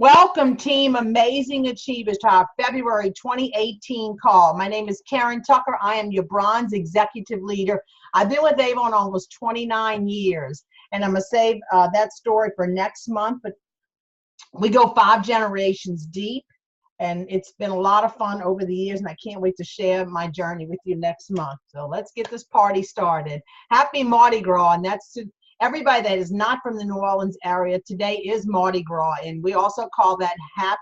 Welcome, team Amazing Achievers, to our February 2018 call. My name is Karen Tucker. I am your bronze executive leader. I've been with Avon almost 29 years, and I'm going to save that story for next month. But we go 5 generations deep, and it's been a lot of fun over the years, and I can't wait to share my journey with you next month. So let's get this party started. Happy Mardi Gras, and that's to everybody that is not from the New Orleans area. Today is Mardi Gras, and we also call that Fat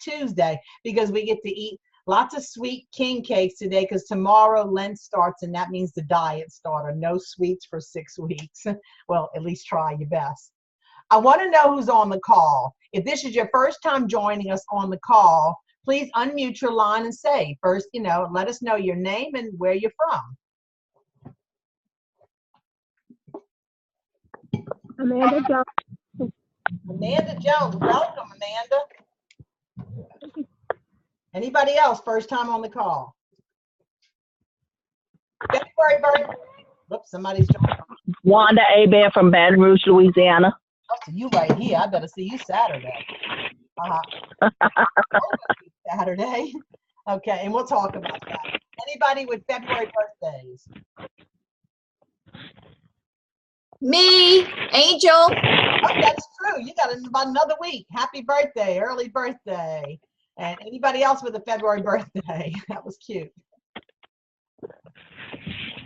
Tuesday, because we get to eat lots of sweet king cakes today, because tomorrow Lent starts, and that means the diet starter. No sweets for 6 weeks. Well, at least try your best. I want to know who's on the call. If this is your first time joining us on the call, please unmute your line and say, first, let us know your name and where you're from. Amanda Jones. Amanda Jones, welcome, Amanda. Anybody else, first time on the call? February birthday. Whoops, somebody's joining. Wanda Aben from Baton Rouge, Louisiana. Oh, so you right here. I better see you Saturday. Saturday. Okay, and we'll talk about that. Anybody with February birthdays? Me, Angel. Oh, that's true. You got about another week. Happy birthday, early birthday. And anybody else with a February birthday? That was cute.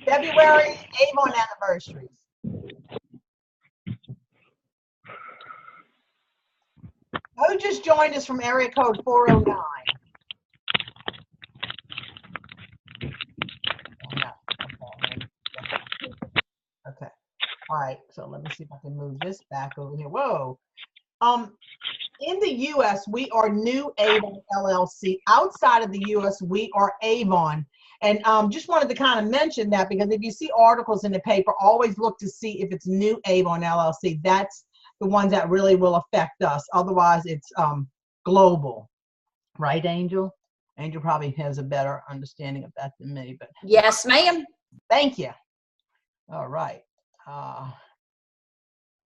February Avon anniversaries. Who just joined us from area code 409? Okay. All right. So let me see if I can move this back over here. Whoa. In the U.S., we are New Avon LLC. Outside of the U.S., we are Avon. And just wanted to kind of mention that, because if you see articles in the paper, always look to see if it's New Avon LLC. That's the ones that really will affect us. Otherwise, it's global. Right, Angel? Angel probably has a better understanding of that than me. But Yes, ma'am. thank you. All right. I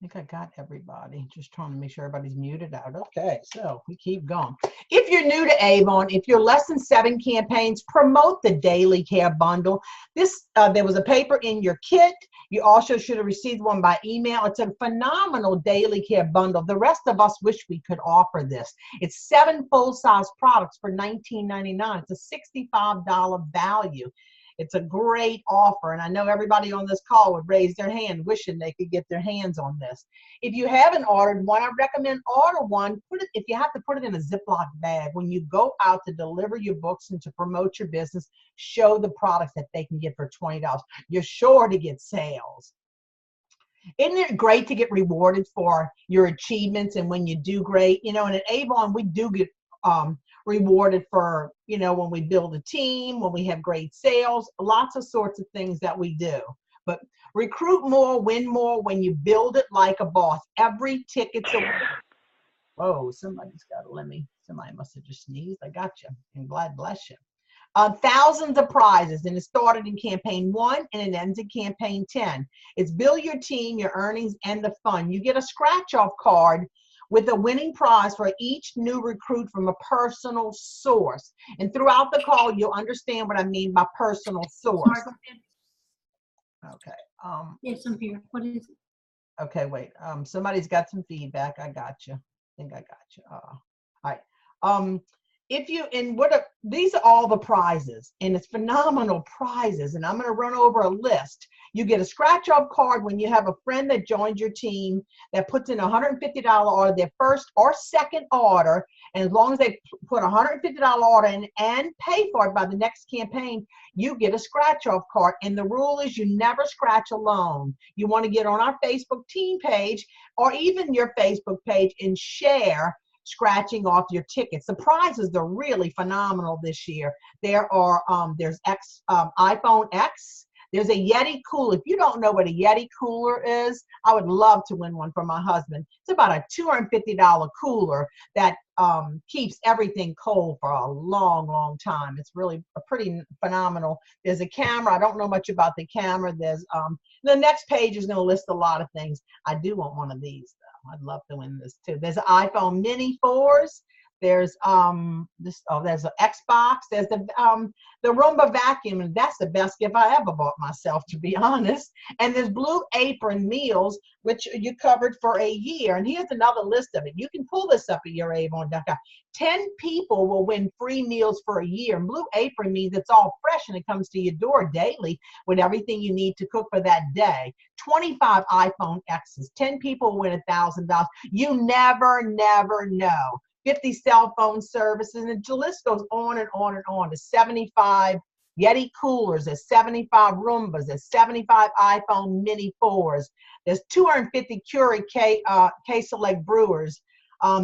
think I got everybody. Just trying to make sure everybody's muted out. Okay, so we keep going. If you're new to Avon, if you're less than 7 campaigns, promote the Daily Care Bundle. There was a paper in your kit. You also should have received one by email. It's a phenomenal Daily Care Bundle. The rest of us wish we could offer this. It's 7 full-size products for $19.99. It's a $65 value. It's a great offer, and I know everybody on this call would raise their hand wishing they could get their hands on this. If you haven't ordered one, I recommend order one. If you have to, put it in a Ziploc bag. When you go out to deliver your books and to promote your business, show the products that they can get for $20. You're sure to get sales. Isn't it great to get rewarded for your achievements and when you do great? And at Avon, we do get rewarded for, when we build a team, when we have great sales, lots of sorts of things that we do. But recruit more, win more when you build it like a boss. Every ticket's a win. Whoa, somebody's got a lemmy. Somebody must have just sneezed. I got you. And God bless you. Thousands of prizes, and it started in campaign 1 and it ends in campaign 10. It's build your team, your earnings, and the fun. You get a scratch-off card with a winning prize for each new recruit from a personal source. And throughout the call, you'll understand what I mean by personal source. Okay. Yes, I'm here. What is it? Okay, wait. Somebody's got some feedback. I got you. I think I got you. All right. These are all the prizes, and it's phenomenal prizes, and I'm going to run over a list. You get a scratch-off card when you have a friend that joins your team that puts in a $150 order, their first or second order, and as long as they put a $150 order in and pay for it by the next campaign, you get a scratch-off card. And the rule is you never scratch alone. You want to get on our Facebook team page or even your Facebook page and share scratching off your tickets. The prizes are really phenomenal this year. There's iPhone X. There's a Yeti cooler. If you don't know what a Yeti cooler is, I would love to win one for my husband. It's about a $250 cooler that keeps everything cold for a long, long time. It's really pretty phenomenal. There's a camera. I don't know much about the camera. There's the next page is going to list a lot of things. I do want one of these though. I'd love to win this too. There's an iPhone Mini 4s. There's there's an Xbox. There's the Roomba vacuum, and that's the best gift I ever bought myself, to be honest. And there's Blue Apron meals, which you covered for a year. And here's another list of it. You can pull this up at YourAvon.com. 10 people will win free meals for a year. And Blue Apron means it's all fresh and it comes to your door daily with everything you need to cook for that day. 25 iPhone X's. 10 people will win $1,000. You never know. 50 cell phone services, and the list goes on and on and on. There's 75 Yeti coolers, there's 75 Roombas, there's 75 iPhone Mini 4s, there's 250 Keurig K-Select brewers,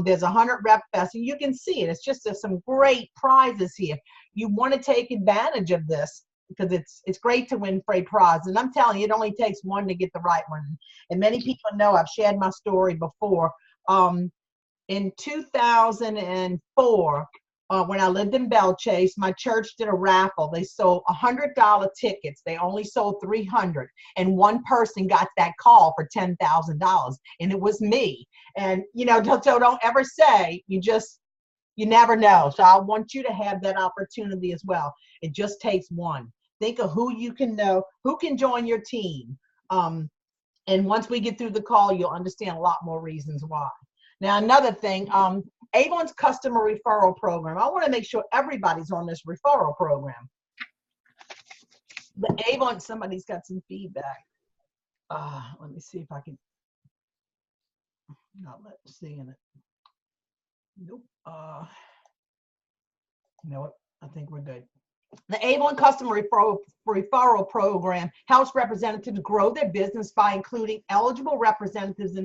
there's 100 Rep Fest, and you can see it. It's just there's some great prizes here. You want to take advantage of this because it's great to win free prizes. And I'm telling you, it only takes one to get the right one. And many people know I've shared my story before. In 2004, when I lived in Belle Chase, my church did a raffle. They sold $100 tickets. They only sold 300, and one person got that call for $10,000, and it was me. And so don't ever say you never know. So I want you to have that opportunity as well. It just takes one. Think of who you can know, who can join your team. And once we get through the call, you'll understand a lot more reasons why. Now, another thing, Avon's customer referral program. I want to make sure everybody's on this referral program. The Avon, somebody's got some feedback. Let me see if I can. Not seeing it. Nope. You know what? I think we're good. The Avon Customer Referral Program helps representatives grow their business by including eligible representatives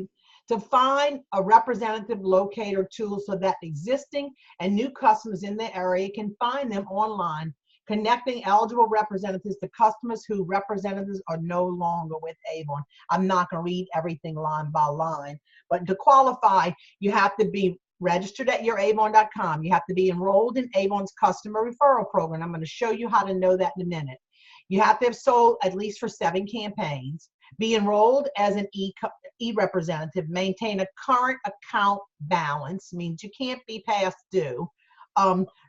to find a representative locator tool so that existing and new customers in the area can find them online, connecting eligible representatives to customers whose representatives are no longer with Avon. I'm not going to read everything line by line, but to qualify, you have to be registered at YourAvon.com. You have to be enrolled in Avon's customer referral program. I'm going to show you how to know that in a minute. You have to have sold at least for 7 campaigns, be enrolled as an e-representative, maintain a current account balance, means you can't be past due,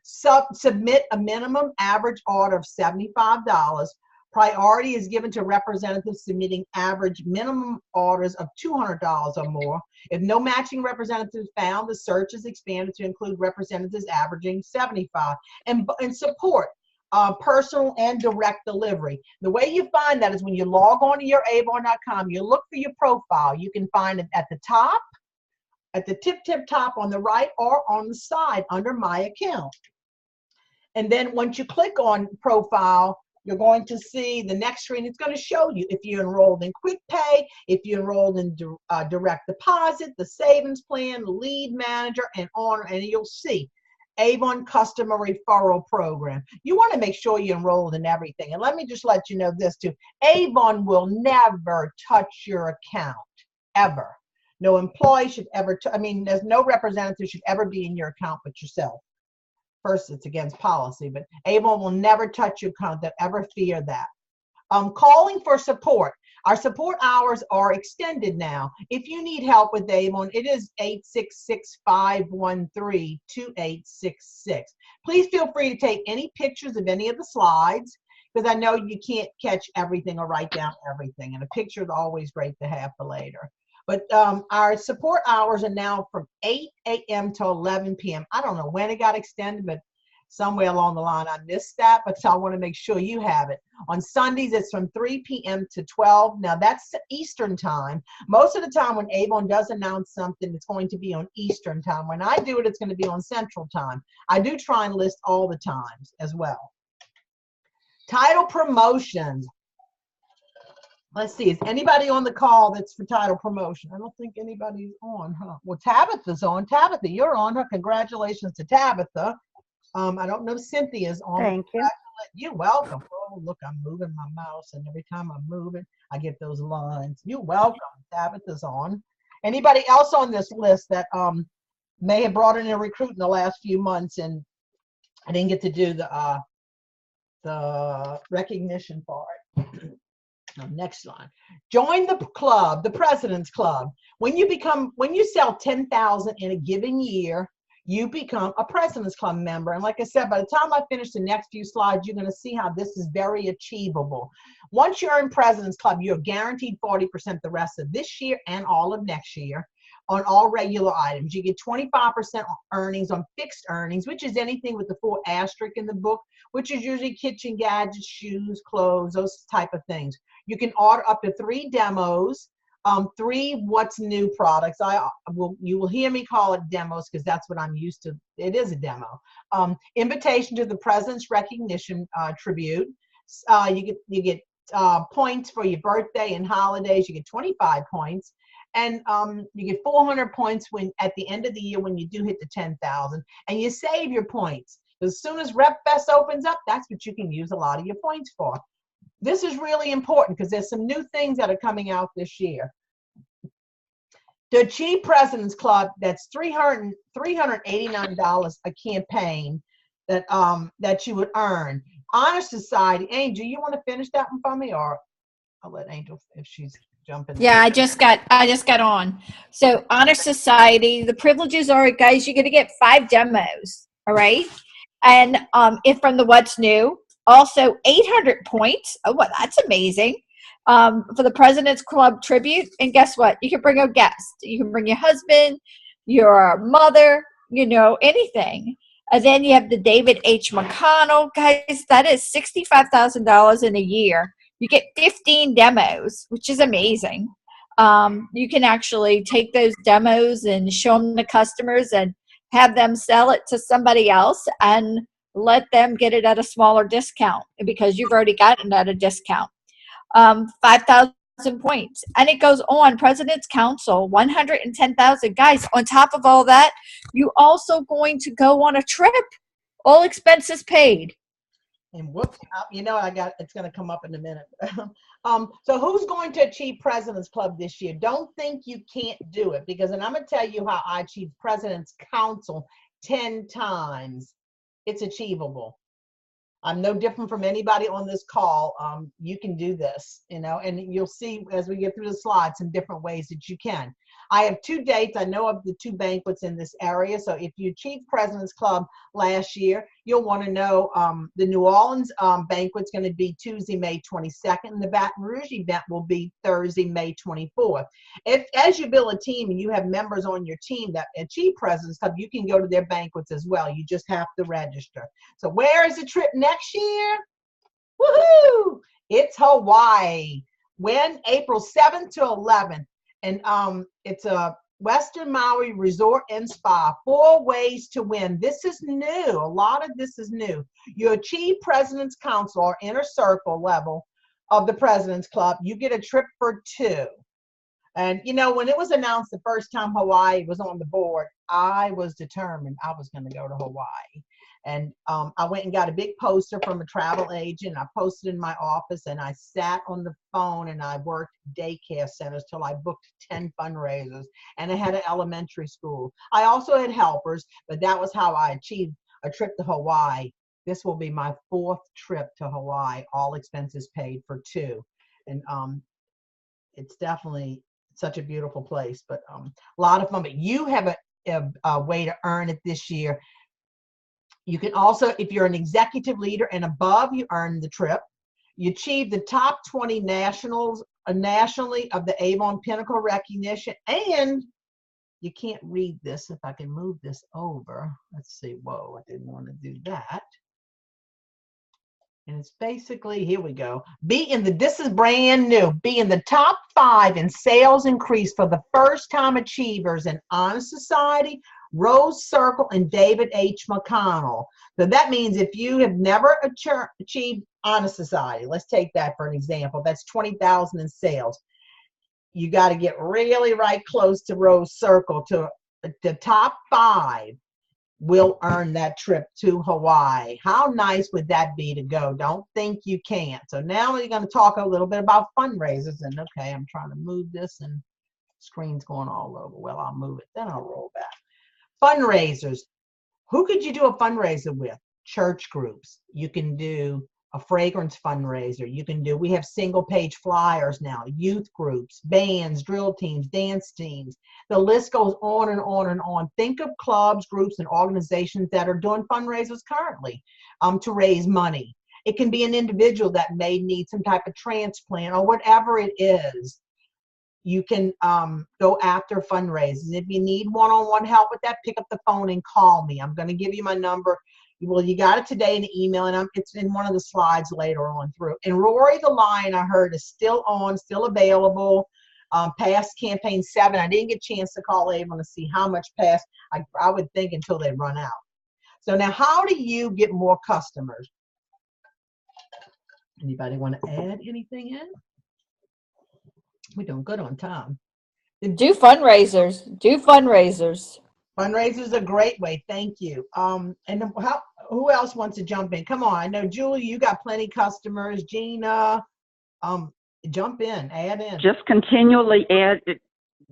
submit a minimum average order of $75. Priority is given to representatives submitting average minimum orders of $200 or more. If no matching representatives found, the search is expanded to include representatives averaging $75. And support personal and direct delivery. The way you find that is when you log on to YourAvon.com, you look for your profile. You can find it at the top, at the tip top on the right, or on the side under My Account. And then once you click on profile, you're going to see the next screen. It's going to show you if you're enrolled in Quick Pay, if you're enrolled in direct deposit, the savings plan, lead manager, and on, and you'll see Avon Customer Referral Program. You want to make sure you're enrolled in everything. And let me just let you know this too. Avon will never touch your account, ever. No employee should ever, there's no representative should ever be in your account but yourself. First, it's against policy, but Avon will never touch your account. Don't ever fear that. Calling for support. Our support hours are extended now. If you need help with Avon, it is 866-513-2866. Please feel free to take any pictures of any of the slides, because I know you can't catch everything or write down everything, and a picture is always great to have for later. But our support hours are now from 8 a.m. to 11 p.m. I don't know when it got extended, but somewhere along the line I missed that, but I want to make sure you have it. On Sundays, it's from 3 p.m. to 12. Now, that's Eastern time. Most of the time when Avon does announce something, it's going to be on Eastern time. When I do it, it's going to be on Central time. I do try and list all the times as well. Title promotions. Let's see, is anybody on the call that's for title promotion? I don't think anybody's on, huh? Well, Tabitha's on. Tabitha, you're on, huh? Congratulations to Tabitha. I don't know if Cynthia's on. Thank you. You're welcome. Oh, look, I'm moving my mouse, and every time I'm moving, I get those lines. You're welcome. Tabitha's on. Anybody else on this list that may have brought in a recruit in the last few months, and I didn't get to do the recognition for it? No, next line. Join the club, the President's Club. When you sell 10,000 in a given year, you become a President's Club member. And like I said, by the time I finish the next few slides, you're going to see how this is very achievable. Once you're in President's Club, you're guaranteed 40% the rest of this year and all of next year on all regular items. You get 25% earnings on fixed earnings, which is anything with the 4 asterisk in the book, which is usually kitchen gadgets, shoes, clothes, those type of things. You can order up to 3 demos, 3 what's new products. You will hear me call it demos because that's what I'm used to. It is a demo. Invitation to the President's Recognition Tribute. You get points for your birthday and holidays. You get 25 points. And you get 400 points when at the end of the year when you do hit the 10,000, and you save your points. As soon as RepFest opens up, that's what you can use a lot of your points for. This is really important because there's some new things that are coming out this year. To achieve President's Club, that's $389 a campaign that you would earn. Honor Society, Angel, you want to finish that one for me, or I'll let Angel if she's jumping. Yeah, I just got on. So Honor Society, the privileges are, guys, you're going to get 5 demos. All right. And if from the What's New, also 800 points. Oh, well, that's amazing. For the President's Club tribute. And guess what? You can bring a guest. You can bring your husband, your mother, anything. And then you have the David H. McConnell. Guys, that is $65,000 in a year. You get 15 demos, which is amazing. You can actually take those demos and show them to customers and have them sell it to somebody else and let them get it at a smaller discount because you've already gotten it at a discount. 5,000 points. And it goes on. President's Council, 110,000. Guys, on top of all that, you also going to go on a trip. All expenses paid. And whoops, it's going to come up in a minute. So who's going to achieve President's Club this year? Don't think you can't do it and I'm going to tell you how I achieved President's Council 10 times. It's achievable. I'm no different from anybody on this call. You can do this, and you'll see as we get through the slides some different ways that you can. I have 2 dates. I know of the 2 banquets in this area. So if you achieved President's Club last year, you'll want to know the New Orleans banquet's going to be Tuesday, May 22nd. And the Baton Rouge event will be Thursday, May 24th. As you build a team and you have members on your team that achieve President's Club, you can go to their banquets as well. You just have to register. So where is the trip next year? Woohoo! It's Hawaii. When? April 7th to 11th. And it's a Western Maui Resort and Spa. 4 ways to win. This is new. A lot of this is new. You achieve President's Council or inner circle level of the President's Club. You get a trip for 2. And, when it was announced the first time Hawaii was on the board, I was determined I was going to go to Hawaii. And I went and got a big poster from a travel agent. I posted in my office, and I sat on the phone and I worked daycare centers till I booked 10 fundraisers. And I had an elementary school. I also had helpers, but that was how I achieved a trip to Hawaii. This will be my 4th trip to Hawaii, all expenses paid for 2. And it's definitely such a beautiful place, but a lot of fun. But you have a way to earn it this year. You can also, if you're an executive leader and above, you earn the trip. You achieve the top 20 nationally of the Avon Pinnacle recognition. And you can't read this. If I can move this over. Let's see. Whoa, I didn't want to do that. And it's basically, here we go. This is brand new. Be in the top 5 in sales increase for the first time achievers in Honor Society, Rose Circle, and David H. McConnell. So that means if you have never achieved Honor Society, let's take that for an example. That's 20,000 in sales. You got to get really right close to Rose Circle. To the top 5 will earn that trip to Hawaii. How nice would that be to go? Don't think you can't. So now we're going to talk a little bit about fundraisers. And okay, I'm trying to move this and screen's going all over. Well, I'll move it, then I'll roll back. Fundraisers. Who could you do a fundraiser with? Church groups. You can do a fragrance fundraiser. You can do, we have single page flyers now, youth groups, bands, drill teams, dance teams. The list goes on and on and on. Think of clubs, groups, and organizations that are doing fundraisers currently to raise money. It can be an individual that may need some type of transplant or whatever it is. You can go after fundraisers. If you need one-on-one help with that, pick up the phone and call me. I'm going to give you my number. Well, you got it today in the email, and it's in one of the slides later on through. And Rory the Lion, I heard, is still on, still available. Past campaign 7. I didn't get a chance to call Avon to see how much passed. I would think until they run out. So now, how do you get more customers? Anybody want to add anything in? We're doing good on time. Do fundraisers. Do fundraisers. Fundraisers are a great way. Thank you. And who else wants to jump in? Come on. I know, Julie, you got plenty customers. Gina, jump in, add in. Just continually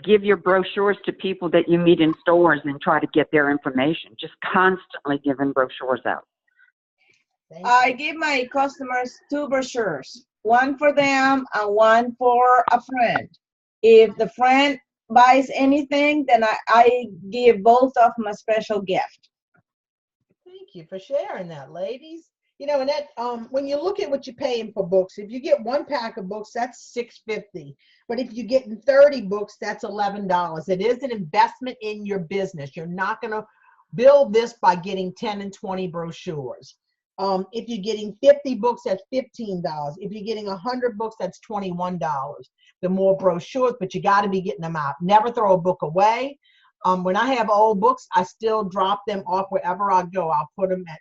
give your brochures to people that you meet in stores and try to get their information. Just constantly giving brochures out. I give my customers 2 brochures, one for them and one for a friend. If the friend buys anything, then I give both of them a special gift. Thank you for sharing that, ladies. You know, and that when you look at what you're paying for books, if you get 1 pack of books, that's $6.50. But if you're getting 30 books, that's $11. It is an investment in your business. You're not going to build this by getting 10 and 20 brochures. If you're getting 50 books, that's $15. If you're getting 100 books, that's $21. The more brochures, but you got to be getting them out. Never throw a book away. When I have old books, I still drop them off wherever I go. I'll put them at,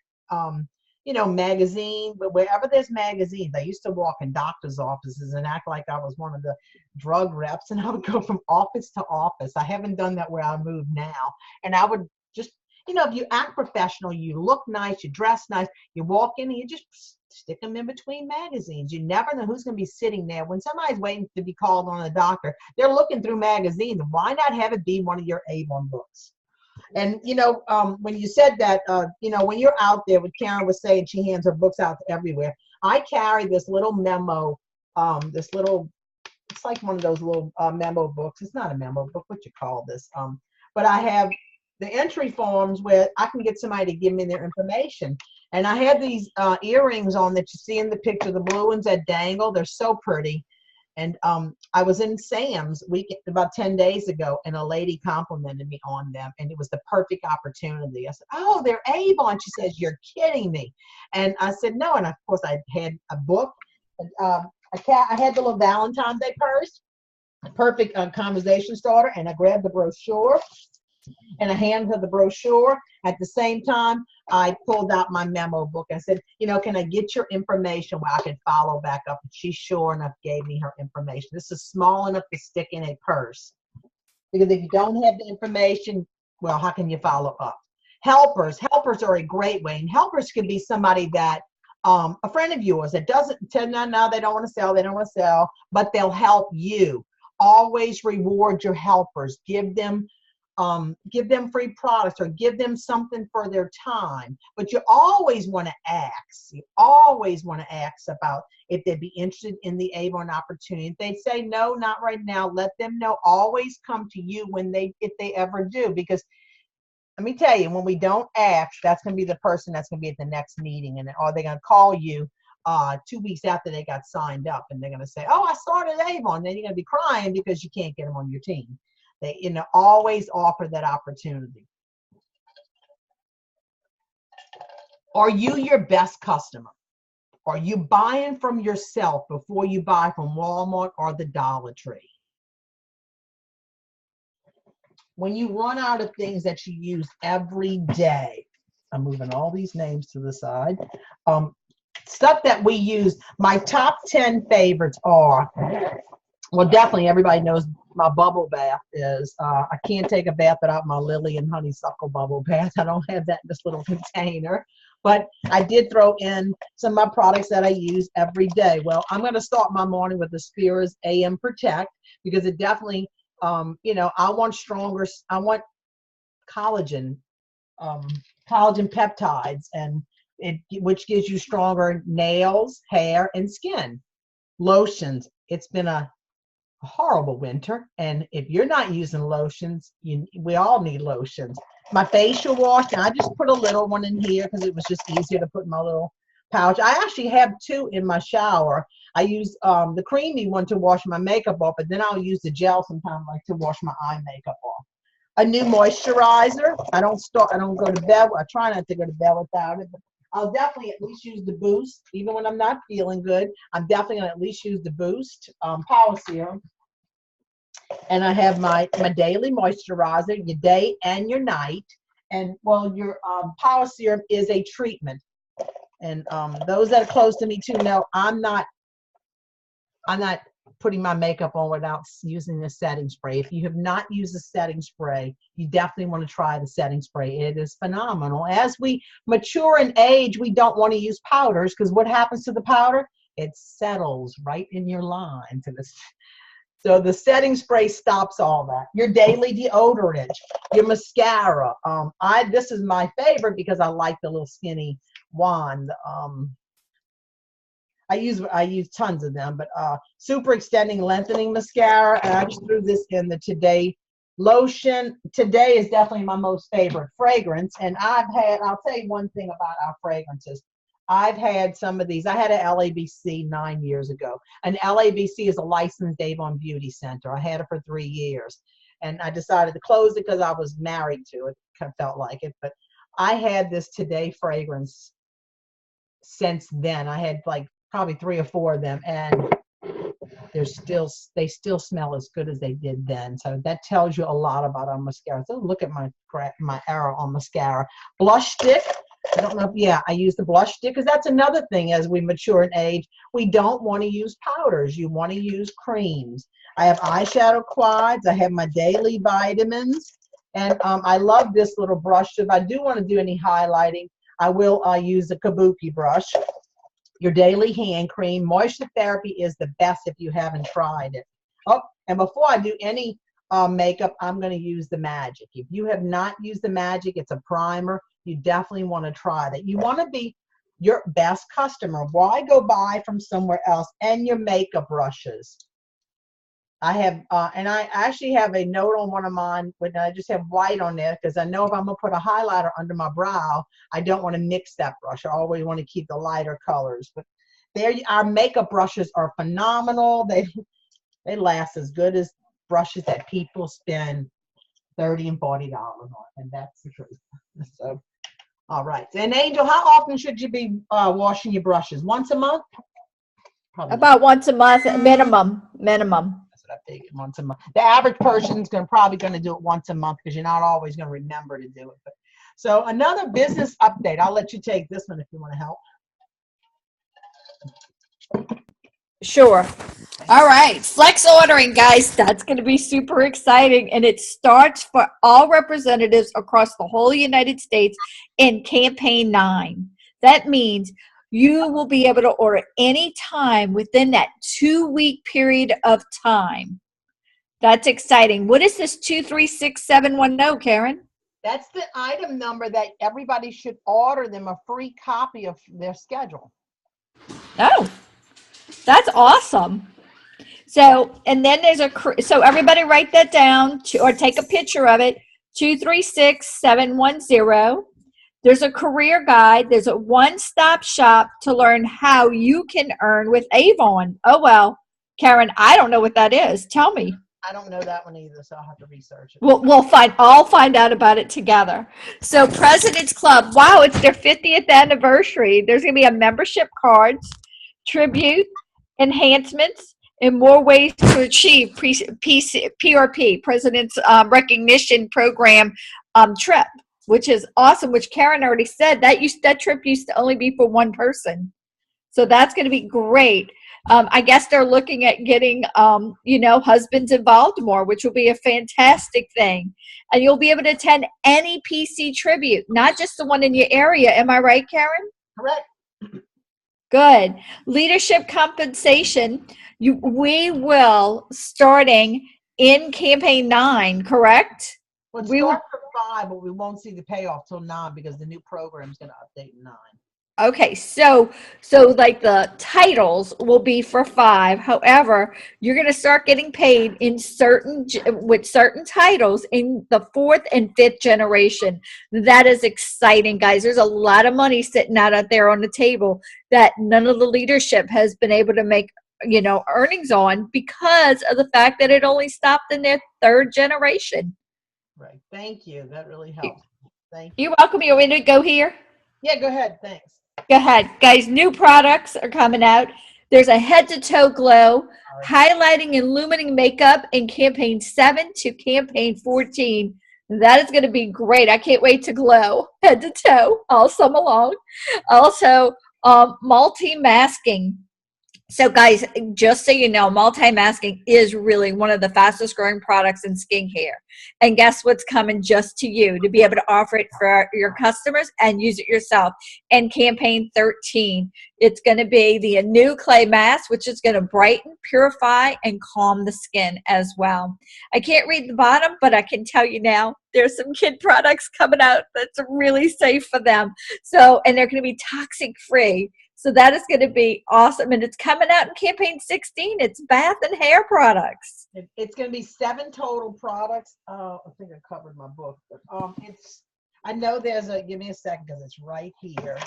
magazine, but wherever there's magazines. I used to walk in doctor's offices and act like I was one of the drug reps, and I would go from office to office. I haven't done that where I move now. And I would just, if you act professional, you look nice, you dress nice, you walk in and you just stick them in between magazines. You never know who's going to be sitting there. When somebody's waiting to be called on a doctor, they're looking through magazines. Why not have it be one of your Avon books? And, when you said that, when you're out there, what Karen was saying, she hands her books out everywhere. I carry this little memo, it's like one of those little memo books. It's not a memo book, what you call this. But I have the entry forms where I can get somebody to give me their information. And I have these earrings on that you see in the picture, the blue ones that dangle. They're so pretty. And I was in Sam's about 10 days ago, and a lady complimented me on them, and it was the perfect opportunity. I said, "Oh, they're Avon." She says, "You're kidding me." And I said, "No." And of course, I had a book. I had the little Valentine's Day purse, a perfect conversation starter, and I grabbed the brochure. And I handed her the brochure. At the same time, I pulled out my memo book. I said, "Can I get your information where I can follow back up?" And she sure enough gave me her information. This is small enough to stick in a purse. Because if you don't have the information, well, how can you follow up? Helpers are a great way. And helpers can be somebody that, a friend of yours that doesn't tell no, they don't want to sell, but they'll help you. Always reward your helpers. Give them free products or give them something for their time. But you always want to ask. You always want to ask about if they'd be interested in the Avon opportunity. If they say no, not right now, let them know. Always come to you if they ever do. Because let me tell you, when we don't ask, that's going to be the person that's going to be at the next meeting, and or they're going to call you 2 weeks after they got signed up, and they're going to say, "Oh, I started Avon." Then you're going to be crying because you can't get them on your team. They, always offer that opportunity. Are you your best customer? Are you buying from yourself before you buy from Walmart or the Dollar Tree? When you run out of things that you use every day, I'm moving all these names to the side. Stuff that we use, my top 10 favorites are, well, definitely everybody knows my bubble bath is, I can't take a bath without my lily and honeysuckle bubble bath. I don't have that in this little container, but I did throw in some of my products that I use every day. Well, I'm going to start my morning with the Spheres AM Protect, because it definitely, I want collagen peptides, and which gives you stronger nails, hair, and skin. Lotions. It's been a horrible winter, and if you're not using lotions, we all need lotions. My facial wash, and I just put a little one in here because it was just easier to put in my little pouch. I actually have two in my shower. I use the creamy one to wash my makeup off, but then I'll use the gel sometimes, like to wash my eye makeup off. A new moisturizer. I don't go to bed. I try not to go to bed without it, but I'll definitely at least use the Boost, even when I'm not feeling good. I'm definitely gonna at least use the Boost Power Serum. And I have my daily moisturizer, your day and your night. And well, your Power Serum is a treatment. And those that are close to me too know I'm not putting my makeup on without using the setting spray. If you have not used the setting spray, you definitely want to try the setting spray. It is phenomenal. As we mature in age, we don't want to use powders because what happens to the powder? It settles right in your lines. So the setting spray stops all that. Your daily deodorant, your mascara. This is my favorite because I like the little skinny wand. I use tons of them, but super extending lengthening mascara, and I just threw this in the Today lotion. Today is definitely my most favorite fragrance, and I'll tell you one thing about our fragrances. I've had some of these. I had an LABC 9 years ago. An LABC is a licensed Avon Beauty Center. I had it for 3 years, and I decided to close it because I was married to it. Kind of felt like it, but I had this Today fragrance since then. I had like probably 3 or 4 of them, and they still smell as good as they did then. So that tells you a lot about our mascara. So look at my arrow on mascara. Blush stick. I don't know if, I use the blush stick because that's another thing as we mature in age. We don't want to use powders. You want to use creams. I have eyeshadow quads. I have my daily vitamins. And I love this little brush. If I do want to do any highlighting, I will use a Kabuki brush. Your daily hand cream. Moisture Therapy is the best if you haven't tried it. Oh, and before I do any makeup, I'm going to use the Magic. If you have not used the Magic, it's a primer. You definitely want to try that. You want to be your best customer. Why go buy from somewhere else? And your makeup brushes. I have, and I actually have a note on one of mine when I just have white on there because I know if I'm going to put a highlighter under my brow, I don't want to mix that brush. I always want to keep the lighter colors. But our makeup brushes are phenomenal. They last as good as brushes that people spend $30 and $40 on, and that's the truth. So, all right. And Angel, how often should you be washing your brushes? Once a month? Probably About once a month, minimum. That's what I figured, once a month. The average person's probably going to do it once a month because you're not always going to remember to do it. But, so another business update. I'll let you take this one if you want to help. Sure. All right. Flex ordering, guys. That's going to be super exciting. And it starts for all representatives across the whole United States in Campaign 9. That means you will be able to order any time within that 2-week period of time. That's exciting. What is this 236710, Karen? That's the item number that everybody should order them a free copy of their schedule. Oh, that's awesome. So, and then there's so everybody write that down or take a picture of it, 236710. There's a career guide. There's a one-stop shop to learn how you can earn with Avon. Oh, well, Karen, I don't know what that is. Tell me. I don't know that one either, so I'll have to research it. We'll all find out about it together. So President's Club, wow, it's their 50th anniversary. There's going to be a membership cards, tribute, enhancements, and more ways to achieve PRP, President's Recognition Program trip, which is awesome, which Karen already said. That trip used to only be for one person. So that's going to be great. I guess they're looking at getting, husbands involved more, which will be a fantastic thing. And you'll be able to attend any PC tribute, not just the one in your area. Am I right, Karen? Correct. Good. Leadership compensation. We will starting in Campaign 9, correct? Well, we will for 5, but we won't see the payoff till 9 because the new program is going to update in 9. Okay, so like the titles will be for 5. However, you're going to start getting paid in with certain titles in the 4th and 5th generation. That is exciting, guys. There's a lot of money sitting out there on the table that none of the leadership has been able to make, earnings on because of the fact that it only stopped in their 3rd generation. Right. Thank you. That really helps. Thank you. You're welcome. You want me to go here? Yeah, go ahead. Thanks. Go ahead, guys. New products are coming out. There's a head to toe glow, highlighting and illuminating makeup in campaign 7 to campaign 14. That is going to be great. I can't wait to glow head to toe all summer long. Also, multi-masking. So guys, just so you know, multi-masking is really one of the fastest growing products in skincare. And guess what's coming just to you to be able to offer it for your customers and use it yourself. And campaign 13, it's going to be the new clay mask, which is going to brighten, purify, and calm the skin as well. I can't read the bottom, but I can tell you now, there's some kid products coming out that's really safe for them. So, and they're going to be toxic free. So that is going to be awesome. And it's coming out in campaign 16. It's bath and hair products. It's going to be 7 total products. I think I covered my book. But, I know there's give me a second because it's right here.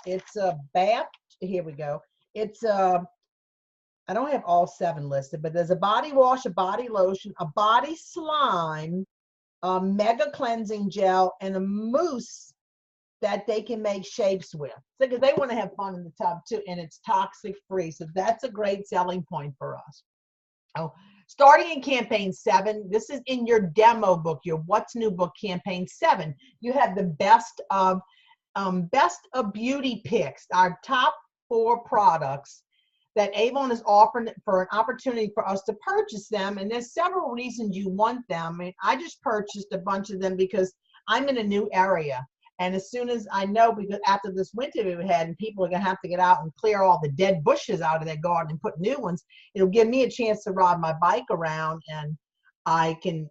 It's a bath. Here we go. It's I don't have all 7 listed, but there's a body wash, a body lotion, a body slime, a mega cleansing gel, and a mousse that they can make shapes with. So, because they want to have fun in the tub too, and it's toxic free. So that's a great selling point for us. Oh, starting in campaign 7, this is in your demo book, your What's New book, campaign 7. You have the best of beauty picks, our top 4 products that Avon is offering for an opportunity for us to purchase them. And there's several reasons you want them. I mean, I just purchased a bunch of them because I'm in a new area. And as soon as I know, because after this winter we had, and people are going to have to get out and clear all the dead bushes out of their garden and put new ones, it'll give me a chance to ride my bike around, and I can,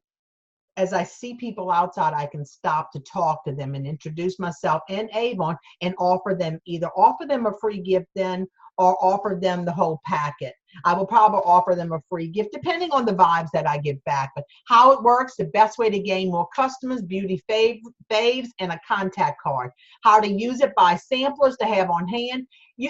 as I see people outside, I can stop to talk to them and introduce myself and Avon and offer them a free gift then, or offer them the whole packet. I will probably offer them a free gift depending on the vibes that I get back. But how it works, the best way to gain more customers, beauty faves, and a contact card. How to use it, buy samplers to have on hand.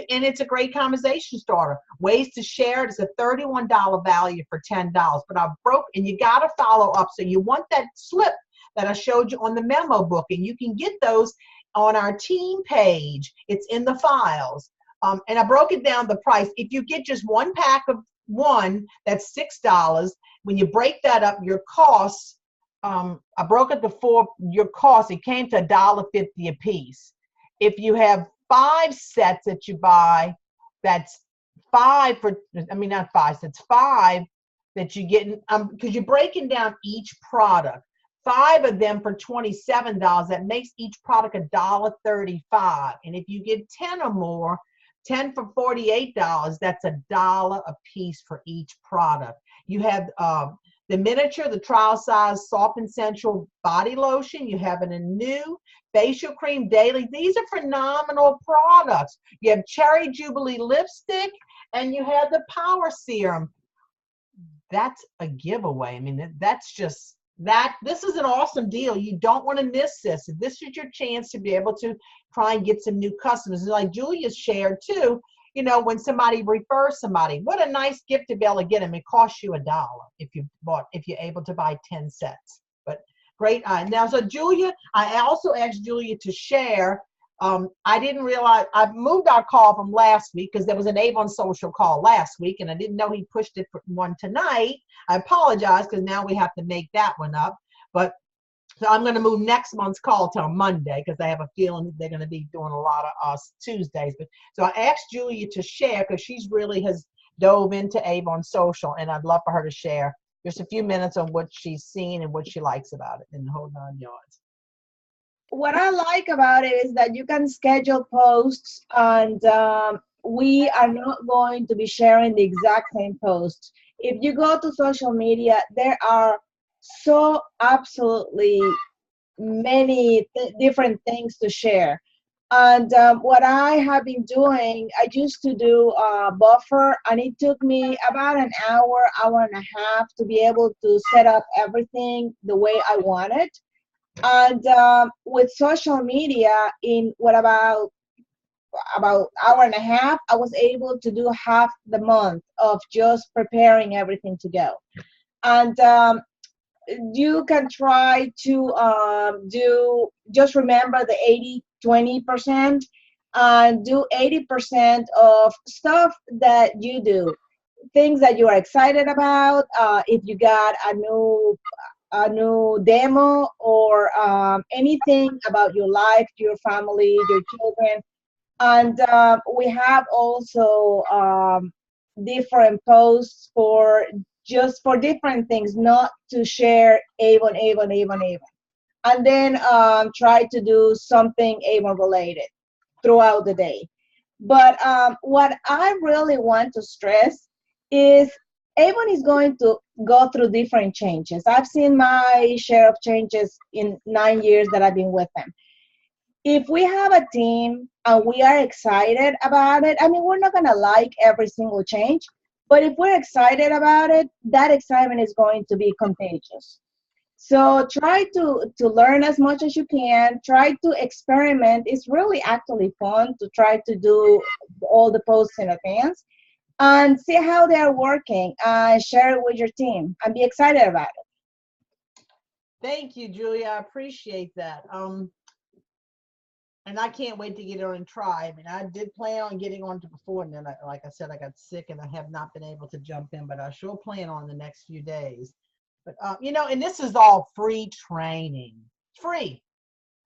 And it's a great conversation starter. Ways to share it is a $31 value for $10. But I broke, and you got to follow up. So you want that slip that I showed you on the memo book, and you can get those on our team page. It's in the files. And I broke it down the price. If you get just 1 pack of 1, that's $6. When you break that up, your costs, I broke it for your cost, it came to $1.50 a piece. If you have 5 sets that you buy, that's 5 for, I mean, not 5 sets, 5 that you get, because you're breaking down each product. 5 of them for $27, that makes each product $1.35. And if you get 10 or more, 10 for $48, that's $1 a piece for each product. You have the miniature, the trial size soft and sensual body lotion. You have a new facial cream daily. These are phenomenal products. You have Cherry Jubilee lipstick, and you have the Power Serum. That's a giveaway. I mean, that's just that. This is an awesome deal. You don't want to miss this. This is your chance to be able to try and get some new customers. And like Julia shared too, you know, when somebody refers somebody, what a nice gift to be able to get them. It costs you $1 if you're able to buy 10 sets. But great. Now, so Julia, I also asked Julia to share. I didn't realize, I moved our call from last week because there was an Avon Social call last week, and I didn't know he pushed it for one tonight. I apologize because now we have to make that one up. But so I'm going to move next month's call till Monday because I have a feeling they're going to be doing a lot of Tuesdays. But so I asked Julia to share because she's really has dove into Avon Social, and I'd love for her to share just a few minutes on what she's seen and what she likes about it in the whole 9 yards. What I like about it is that you can schedule posts, and we are not going to be sharing the exact same posts. If you go to social media, there are so absolutely many different things to share. And what I have been doing, I used to do buffer, and it took me about an hour, hour and a half to be able to set up everything the way I wanted. And with social media, in what about hour and a half, I was able to do half the month of just preparing everything to go. And you can try to just remember the 80-20%, and do 80% of stuff that you do, things that you are excited about. If you got a new demo, or anything about your life, your family, your children. And we have also different posts for different things, not to share Avon. And then try to do something Avon related throughout the day. But what I really want to stress is Avon is going to go through different changes. I've seen my share of changes in 9 years that I've been with them. If we have a team and we are excited about it, I mean, we're not going to like every single change, but if we're excited about it, that excitement is going to be contagious. So try to learn as much as you can. Try to experiment. It's really actually fun to try to do all the posts in advance and see how they're working, and share it with your team and be excited about it. Thank you, Julia. I appreciate that. And I can't wait to get on and try. I mean, I did plan on getting on to before, and then, like I said, I got sick and I have not been able to jump in, but I sure plan on the next few days. But, and this is all free training. Free.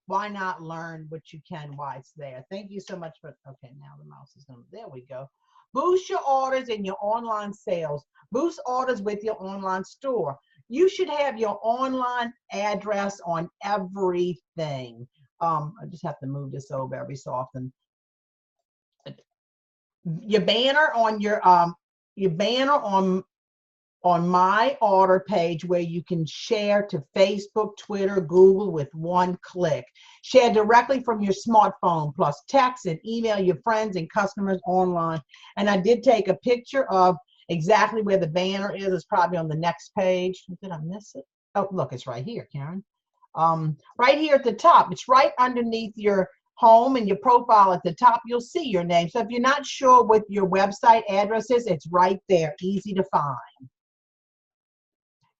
Why not learn what you can while it's there? Thank you so much for, okay, now the mouse is going to, there we go. Boost your orders in your online sales. Boost orders with your online store. You should have your online address on everything. I just have to move this over every so often. Your banner on your banner on my order page, where you can share to Facebook, Twitter, Google with one click. Share directly from your smartphone, plus text and email your friends and customers online. And I did take a picture of exactly where the banner is. It's probably on the next page. Did I miss it? Oh, look, it's right here, Karen. Right here at the top. It's right underneath your home and your profile at the top. You'll see your name. So if you're not sure what your website address is, it's right there, easy to find.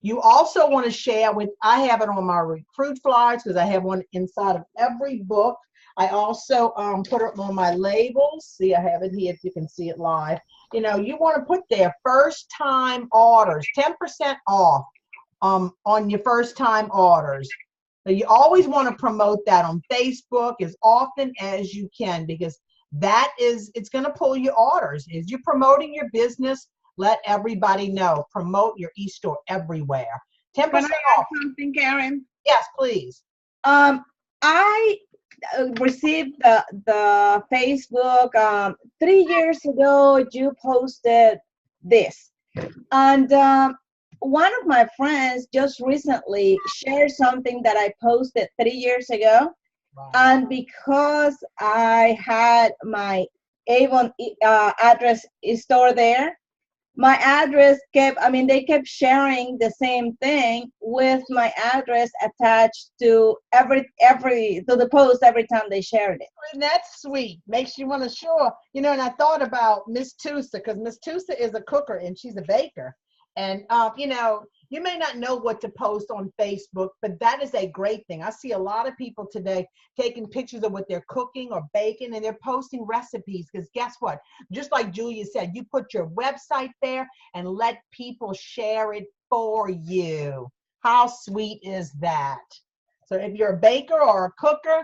You also want to share with, I have it on my recruit flyers because I have one inside of every book. I also put it on my labels. See, I have it here if you can see it live. You want to put their first time orders, 10% off on your first time orders. So you always want to promote that on Facebook as often as you can, because it's going to pull your orders. As you're promoting your business, let everybody know. Promote your e-store everywhere. 10% Can I add off. something, Karen? Yes, please. I received the Facebook 3 years ago. You posted this, and one of my friends just recently shared something that I posted 3 years ago. Wow. And because I had my Avon address store there, my address they kept sharing the same thing with my address attached to the post every time they shared it. And that's sweet. Makes you want to show. And I thought about Miss Tusa, because Miss Tusa is a cooker and she's a baker. And, you may not know what to post on Facebook, but that is a great thing. I see a lot of people today taking pictures of what they're cooking or baking, and they're posting recipes, because guess what? Just like Julia said, you put your website there and let people share it for you. How sweet is that? So if you're a baker or a cooker,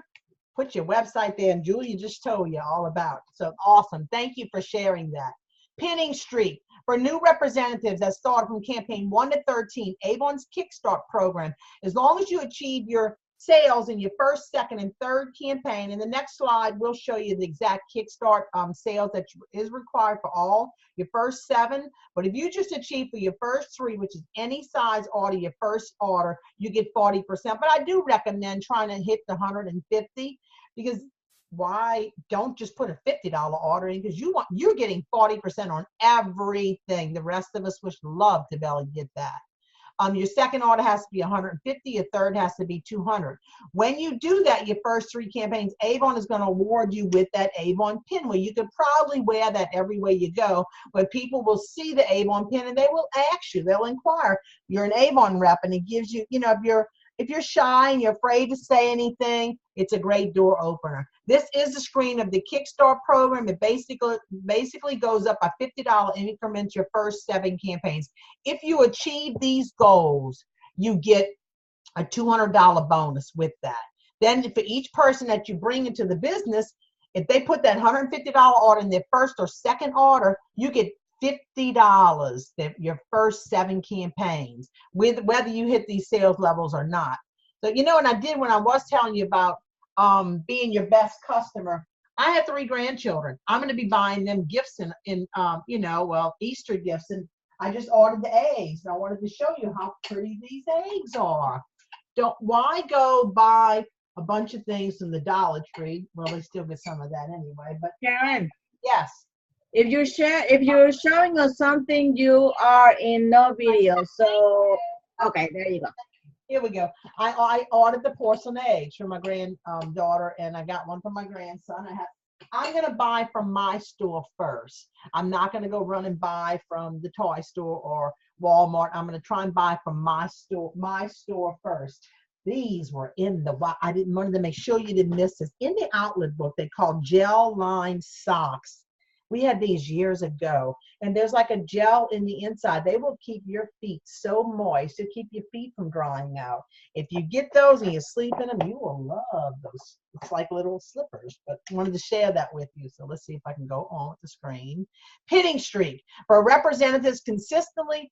put your website there, and Julia just told you all about it. So awesome. Thank you for sharing that. Pinning streak. For new representatives that start from campaign 1 to 13, Avon's Kickstart program, as long as you achieve your sales in your first, second, and third campaign, in the next slide, we'll show you the exact Kickstart sales that is required for all your first 7. But if you just achieve for your first 3, which is any size order, your first order, you get 40%. But I do recommend trying to hit the 150, because why don't just put a $50 order in, because you're getting 40% on everything. The rest of us would love to be able to get that. Your second order has to be 150, your third has to be 200. When you do that, your first 3 campaigns, Avon is going to award you with that Avon pin, where you could probably wear that everywhere you go, where people will see the Avon pin and they will ask you, they'll inquire. You're an Avon rep, and it gives you, if you're shy and you're afraid to say anything, it's a great door opener. This is the screen of the Kickstart program. It basically goes up by $50 increments your first 7 campaigns. If you achieve these goals, you get a $200 bonus with that. Then for each person that you bring into the business, if they put that $150 order in their first or second order, you get $50 your first 7 campaigns, with whether you hit these sales levels or not. So, and I did when I was telling you about being your best customer. I have 3 grandchildren. I'm going to be buying them gifts in Easter gifts, and I just ordered the eggs, and I wanted to show you how pretty these eggs are. Why go buy a bunch of things from the Dollar Tree? Well, they still get some of that anyway. But Karen, yes. if you're showing us something, you are in no video. So, okay, there you go. Here we go. I ordered the porcelain eggs for my granddaughter, and I got one for my grandson. I'm going to buy from my store first. I'm not going to go run and buy from the toy store or Walmart. I'm going to try and buy from my store first. These were in the, I didn't want to make sure you didn't miss this. In the outlet book, they call gel lined socks. We had these years ago, and there's like a gel in the inside. They will keep your feet so moist to keep your feet from drying out. If you get those and you sleep in them, you will love those. It's like little slippers, but I wanted to share that with you. So let's see if I can go on with the screen. Pitting streak. For representatives, consistency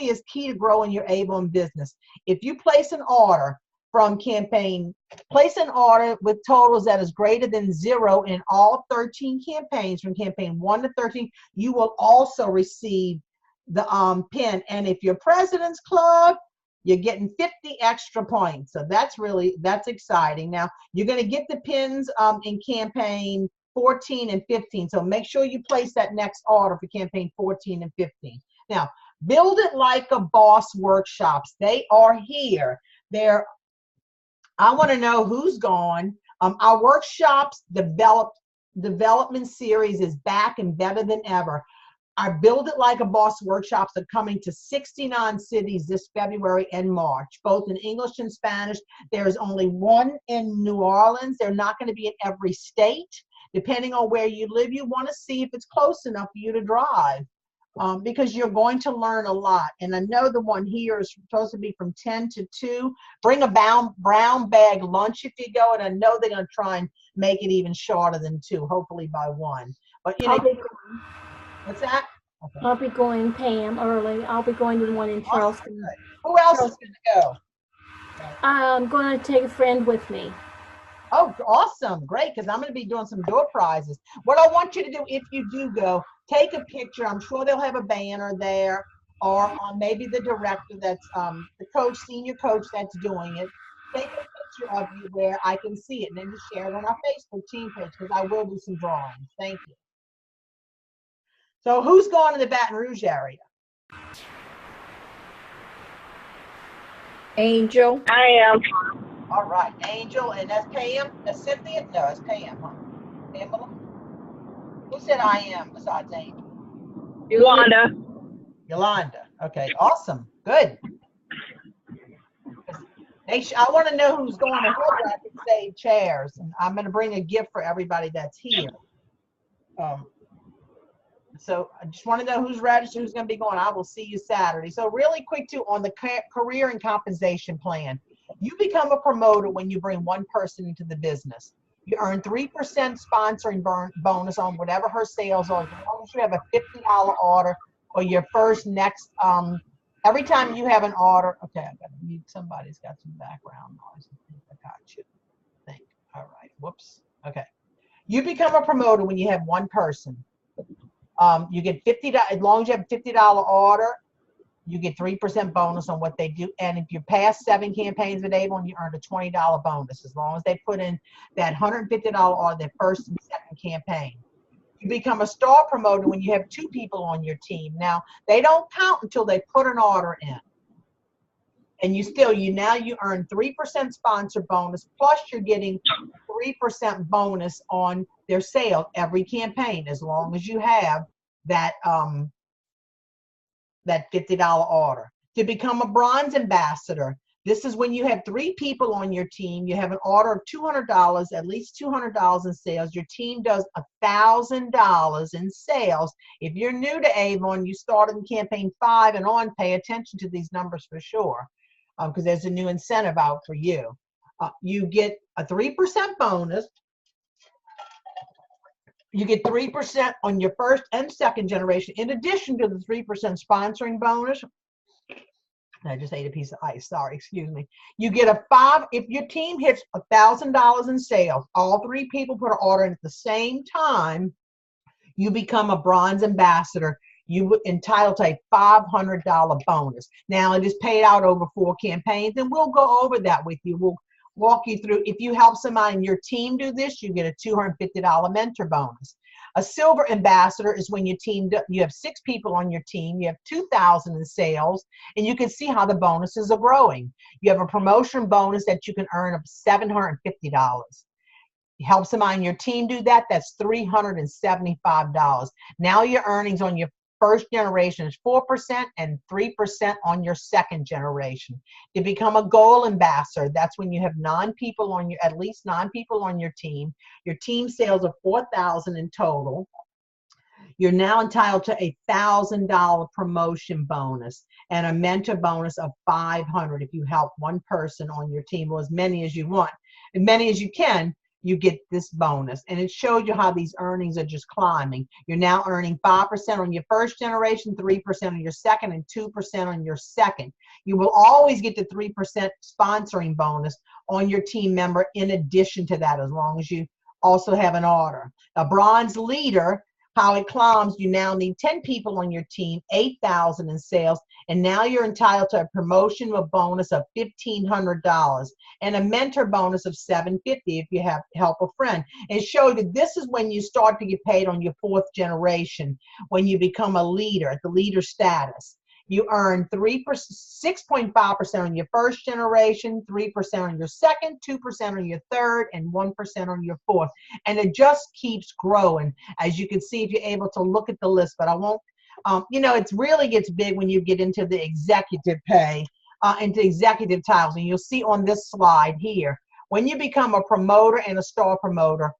is key to growing your Avon business. If you place an order from campaign, place an order with totals that is greater than 0 in all 13 campaigns from campaign 1 to 13, you will also receive the pin. And if you're President's Club, you're getting 50 extra points. So that's exciting. Now, you're going to get the pins in campaign 14 and 15. So make sure you place that next order for campaign 14 and 15. Now, Build It Like a Boss workshops. They are here. I want to know who's gone. Our workshops development series is back and better than ever. Our Build It Like a Boss workshops are coming to 69 cities this February and March, both in English and Spanish. There's only one in New Orleans. They're not going to be in every state. Depending on where you live, you want to see if it's close enough for you to drive. Because you're going to learn a lot. And I know the one here is supposed to be from 10 to 2. Bring a brown bag lunch if you go, and I know they're going to try and make it even shorter than 2, hopefully by 1. But what's that? Okay. I'll be going, Pam, early. I'll be going to the one in Charleston. Who else is going to go? I'm going to take a friend with me. Oh, awesome. Great, because I'm going to be doing some door prizes. What I want you to do, if you do go, take a picture. I'm sure they'll have a banner there, or maybe the director that's the senior coach that's doing it. Take a picture of you where I can see it, and then just share it on our Facebook team page, because I will do some drawings. Thank you. So who's going to the Baton Rouge area? Angel. I am. All right, Angel, and that's Pam. That's Cynthia? No, that's Pam, huh? Pamela? Who said I am besides Angel? Wanda. Yolanda. Okay, awesome. Good. I want to know who's going ahead where I can save chairs. And I'm going to bring a gift for everybody that's here. So I just want to know who's registered, who's going to be going. I will see you Saturday. So really quick too, on the career and compensation plan, you become a promoter when you bring one person into the business. You earn 3% sponsoring bonus on whatever her sales are. As long as you have a $50 order or your first next, every time you have an order, okay, I got to mute, somebody's got some background noise. I think I got you. All right, whoops. Okay. You become a promoter when you have one person. You get $50, as long as you have a $50 order, You get 3% bonus on what they do. And if you pass 7 campaigns with Avon, you earn a $20 bonus as long as they put in that $150 on their first and second campaign. You become a star promoter when you have 2 people on your team. Now, they don't count until they put an order in. And you earn 3% sponsor bonus, plus you're getting 3% bonus on their sale every campaign, as long as you have that that $50 order. To become a bronze ambassador, this is when you have 3 people on your team, you have an order of $200, at least $200 in sales. Your team does $1,000 in sales. If you're new to Avon, you started in campaign 5 and on, pay attention to these numbers for sure, because there's a new incentive out for you. You get a 3% bonus. You get 3% on your first and second generation, in addition to the 3% sponsoring bonus. I just ate a piece of ice. Sorry, excuse me. You get a 5. If your team hits $1,000 in sales, all 3 people put an order in at the same time, you become a bronze ambassador. You entitled to a $500 bonus. Now, it is paid out over 4 campaigns, and we'll go over that with you. We'll walk you through. If you help somebody in your team do this, you get a $250 mentor bonus. A silver ambassador is when you have 6 people on your team, you have $2,000 in sales, and you can see how the bonuses are growing. You have a promotion bonus that you can earn of $750. You help somebody in your team do that, that's $375. Now your earnings on your first generation is 4% and 3% on your second generation. To become a gold ambassador, that's when you have at least 9 people on your team. Your team sales are $4,000 in total. You're now entitled to a $1,000 promotion bonus and a mentor bonus of $500 if you help one person on your team, or as many as you want, as many as you can. You get this bonus, and it shows you how these earnings are just climbing. You're now earning 5% on your first generation, 3% on your second, and 2% on your second. You will always get the 3% sponsoring bonus on your team member in addition to that, as long as you also have an order. A bronze leader, how it climbs, you now need 10 people on your team, $8,000 in sales, and now you're entitled to a promotion with bonus of $1,500 and a mentor bonus of $750 if you help a friend. And show that this is when you start to get paid on your 4th generation, when you become a leader at the leader status. You earn 6.5% on your first generation, 3% on your second, 2% on your third, and 1% on your fourth. And it just keeps growing, as you can see if you're able to look at the list. But I won't, it really gets big when you get into the executive pay, into executive titles. And you'll see on this slide here, when you become a promoter and a star promoter,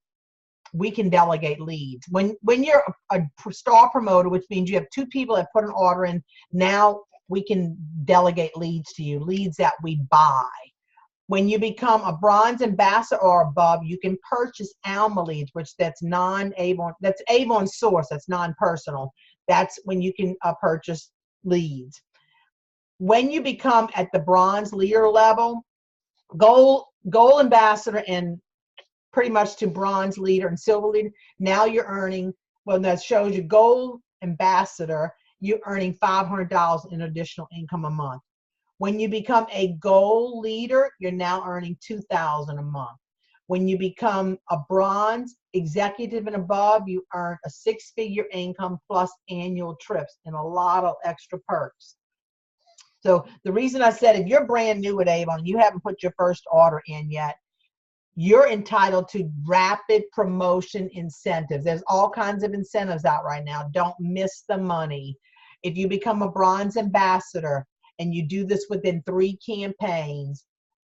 we can delegate leads. When you're a star promoter, which means you have 2 people that put an order in, now we can delegate leads to you, leads that we buy. When you become a bronze ambassador or above, you can purchase Alma leads, which that's non-Avon, that's Avon source, that's non-personal. That's when you can purchase leads. When you become at the bronze leader level, gold ambassador and pretty much to bronze leader and silver leader, now you're earning, well, that shows you gold ambassador, you're earning $500 in additional income a month. When you become a gold leader, you're now earning $2,000 a month. When you become a bronze executive and above, you earn a 6-figure income plus annual trips and a lot of extra perks. So the reason I said, if you're brand new at Avon, you haven't put your first order in yet, you're entitled to rapid promotion incentives. There's all kinds of incentives out right now. Don't miss the money. If you become a bronze ambassador and you do this within 3 campaigns,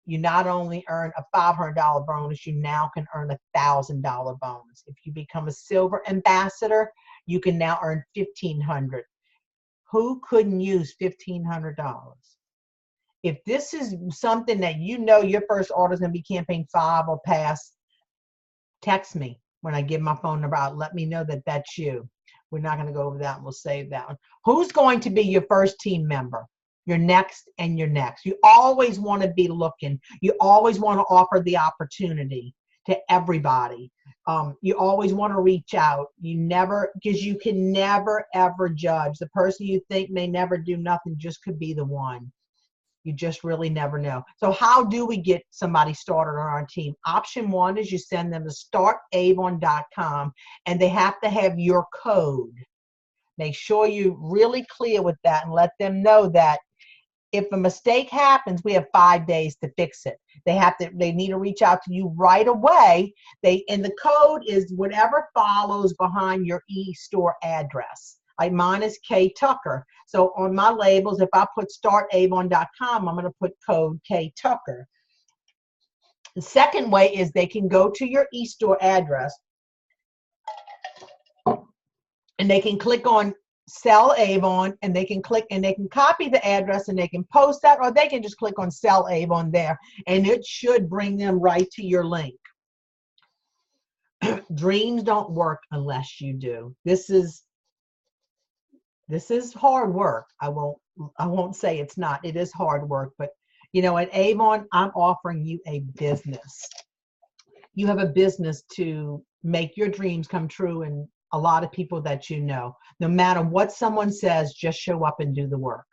you not only earn a $500 bonus, you now can earn a $1,000 bonus. If you become a silver ambassador, you can now earn $1,500. Who couldn't use $1,500? If this is something that your first order is going to be campaign 5 or past, text me when I give my phone number out. Let me know that that's you. We're not going to go over that, and we'll save that one. Who's going to be your first team member? Your next and your next. You always want to be looking. You always want to offer the opportunity to everybody. You always want to reach out. Because you can never, ever judge. The person you think may never do nothing just could be the one. You just really never know. So how do we get somebody started on our team? Option one is you send them to startavon.com, and they have to have your code. Make sure you're really clear with that and let them know that if a mistake happens, we have 5 days to fix it. They need to reach out to you right away. And the code is whatever follows behind your e-store address. Like mine is K Tucker. So on my labels, if I put startavon.com, I'm going to put code K Tucker. The second way is they can go to your e-store address and they can click on Sell Avon, and they can click and they can copy the address and they can post that, or they can just click on Sell Avon there, and it should bring them right to your link. Dreams don't work unless you do. This is hard work. I won't say it's not. It is hard work, but you know, at Avon, I'm offering you a business. You have a business to make your dreams come true, and a lot of people that you know. No matter what someone says, just show up and do the work.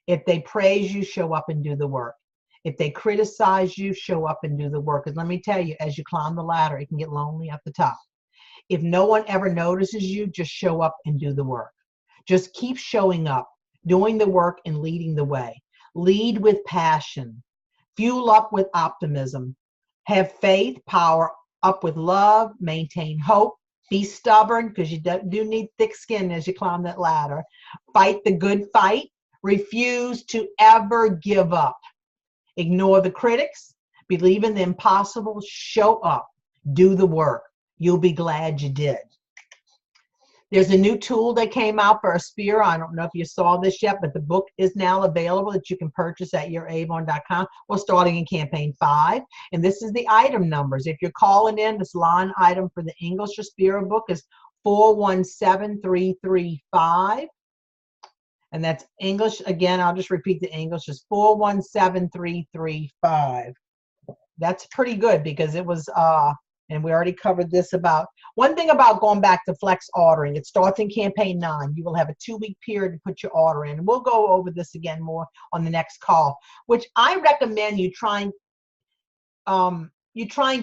If they praise you, show up and do the work. If they criticize you, show up and do the work. Because let me tell you, as you climb the ladder, it can get lonely at the top. If no one ever notices you, just show up and do the work. Just keep showing up, doing the work, and leading the way. Lead with passion. Fuel up with optimism. Have faith, power up with love, maintain hope. Be stubborn, because you do need thick skin as you climb that ladder. Fight the good fight. Refuse to ever give up. Ignore the critics. Believe in the impossible. Show up. Do the work. You'll be glad you did. There's a new tool that came out for Aspira. I don't know if you saw this yet, but the book is now available that you can purchase at youravon.com. We're starting in campaign 5. And this is the item numbers. If you're calling in, this line item for the English Aspira book is 417335. And that's English. Again, I'll just repeat the English is 417335. That's pretty good because it was, and we already covered this about, one thing about going back to flex ordering, it starts in campaign 9. You will have a 2-week period to put your order in. And we'll go over this again more on the next call, which I recommend you try and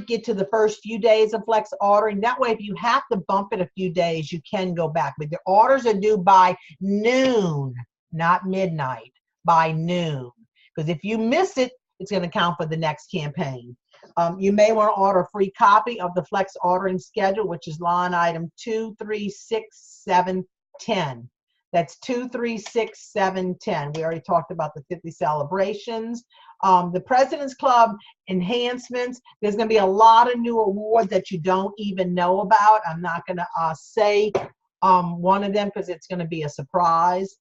get to the first few days of flex ordering. That way, if you have to bump it a few days, you can go back. But the orders are due by noon, not midnight, by noon. Because if you miss it, it's going to count for the next campaign. You may want to order a free copy of the flex ordering schedule, which is line item 236710. That's 236710. We already talked about the 50 celebrations. The President's Club enhancements. There's going to be a lot of new awards that you don't even know about. I'm not going to say one of them because it's going to be a surprise.